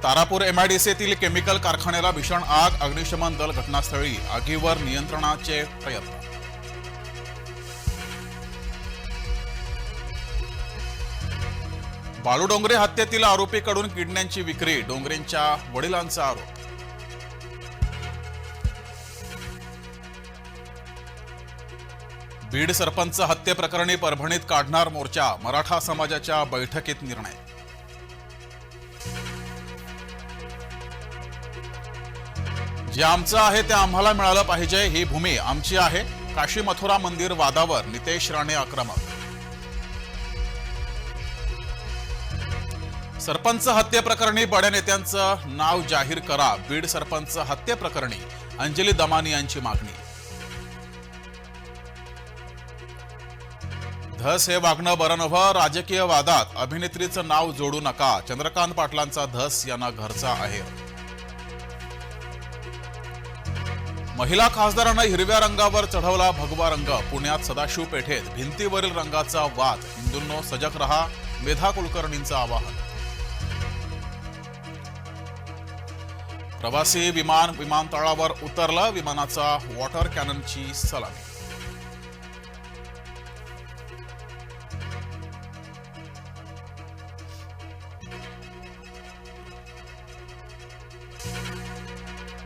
Tarapur एमआयडीसीतील chemical कारखान्याला भीषण आग, अग्निशमन दल घटनास्थळी, आगीवर नियंत्रणाचे प्रयत्न। बाळू डोंगरे हत्येतील आरोपीकडून किडण्यांची विक्री, डोंगरेंच्या वडिलांचा आरोप। बीड सरपंच हत्येप्रकरणी परभणीत काढणार मोर्चा, मराठा समाजाच्या बैठकीत निर्णय। जे आमचं आहे ते आम्हाला मिळालं पाहिजे, ही भूमी आमची आहे, काशी मथुरा मंदिर वादावर नितेश राणे आक्रमक। सरपंच हत्येप्रकरणी बड्या नेत्यांचं नाव जाहीर करा, बीड सरपंच हत्येप्रकरणी अंजली दमानी यांची मागणी। धस हे वागणं बरं नव्हं, राजकीय वादात अभिनेत्रीचं नाव जोडू नका, चंद्रकांत पाटलांचा धस यांना घरचा आहे। महिला खासदारांना हिरव्या रंगावर चढवला भगवा रंग, पुण्यात सदाशिव पेठेत भिंतीवरील रंगाचा वाद, हिंदूंनो सजग रहा, मेधा कुलकर्णींचं आवाहन। प्रवासी विमान विमानतळावर उतरलं, विमानाचा वॉटर कॅननची सलामी।